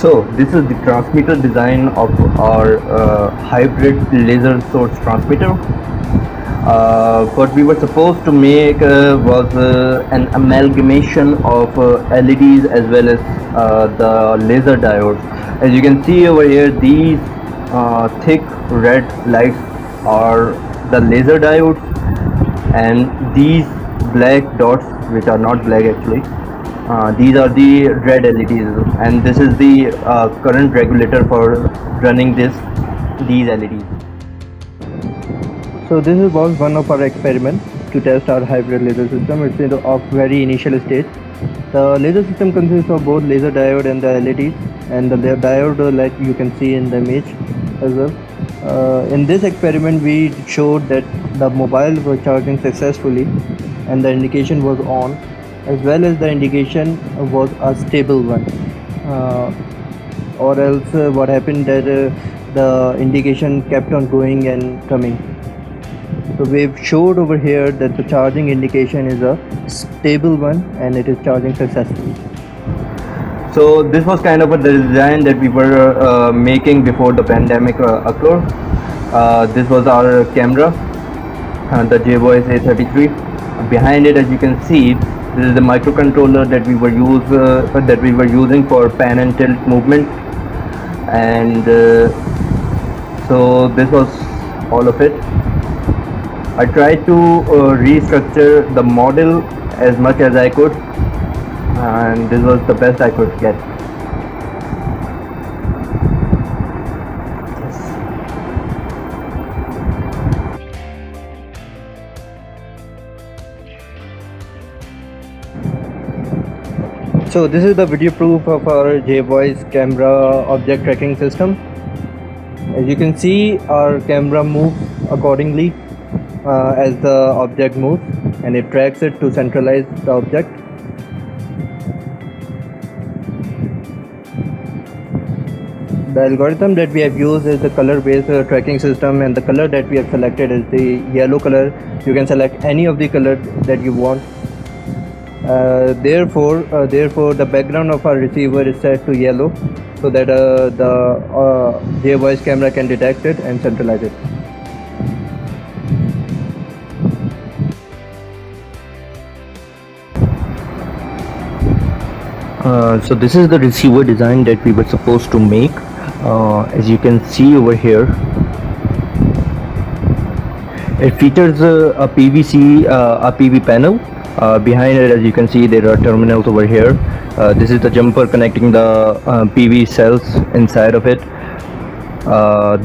So this is the transmitter design of our hybrid laser source transmitter. What we were supposed to make was an amalgamation of LEDs as well as the laser diodes. As you can see over here, these thick red lights are the laser diodes, and these black dots, which are not black actually, these are the red LEDs, and this is the current regulator for running these LEDs. So this was one of our experiments to test our hybrid laser system. It's in the very initial stage. The laser system consists of both laser diode and the LEDs, and the diode, like you can see in the image as well. In this experiment, we showed that the mobile was charging successfully and the indication was on, as well as the indication was a stable one, or else what happened that the indication kept on going and coming. So we've showed over here that the charging indication is a stable one and it is charging successfully. So this was kind of a design that we were making before the pandemic occurred. This was our camera, the JVoice A33. Behind it, as you can see, this is the microcontroller that we were using for pan and tilt movement, and so this was all of it. I tried to restructure the model as much as I could, and this was the best I could get. So this is the video proof of our JVoice camera object tracking system. As you can see, our camera moves accordingly as the object moves, and it tracks it to centralize the object. The algorithm that we have used is the color based tracking system, and the color that we have selected is the yellow color. You can select any of the color that you want. Therefore the background of our receiver is set to yellow, so that the JVoice camera can detect it and centralize it. So this is the receiver design that we were supposed to make. As you can see over here, it features a PV panel. Behind it, as you can see, there are terminals over here. This is the jumper connecting the PV cells inside of it.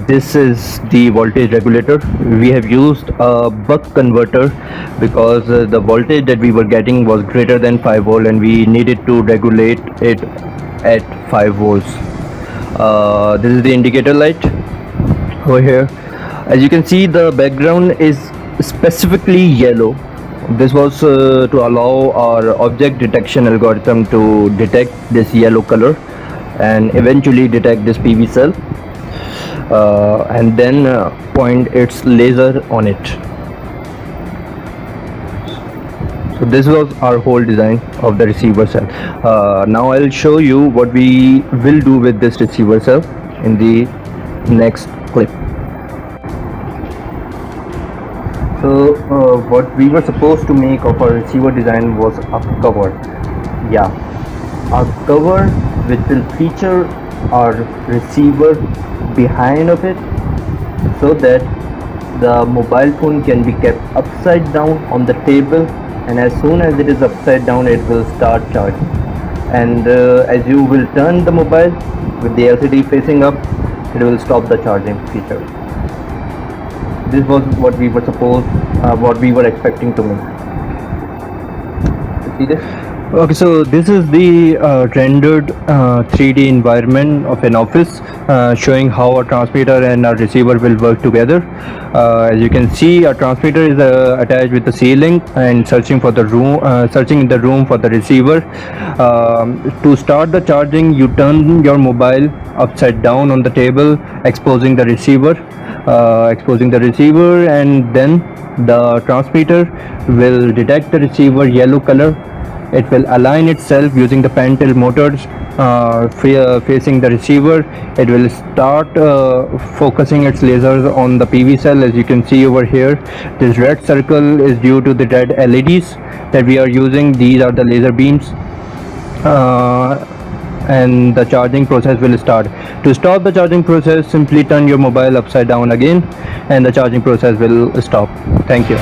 This is the voltage regulator. We have used a buck converter because the voltage that we were getting was greater than 5 volt, and we needed to regulate it at 5 volts. This is the indicator light over here. As you can see, the background is specifically yellow. This was to allow our object detection algorithm to detect this yellow color and eventually detect this PV cell, and then point its laser on it. So this was our whole design of the receiver cell. Now I'll show you what we will do with this receiver cell in the next clip. So what we were supposed to make of our receiver design was a cover. Yeah, a cover which will feature our receiver behind of it, so that the mobile phone can be kept upside down on the table, and as soon as it is upside down, it will start charging. And as you will turn the mobile with the LCD facing up, it will stop the charging feature. This was what we were expecting to make. See this? Okay, so this is the rendered 3D environment of an office, showing how a transmitter and a receiver will work together. As you can see, a transmitter is attached with the ceiling and searching in the room for the receiver. To start the charging, you turn your mobile upside down on the table, exposing the receiver, and then the transmitter will detect the receiver yellow color. It will align itself using the pan tilt motors facing the receiver. It will start focusing its lasers on the PV cell. As you can see over here, this red circle is due to the red LEDs that we are using. These are the laser beams. And the charging process will start. To stop the charging process, simply turn your mobile upside down again and the charging process will stop. Thank you.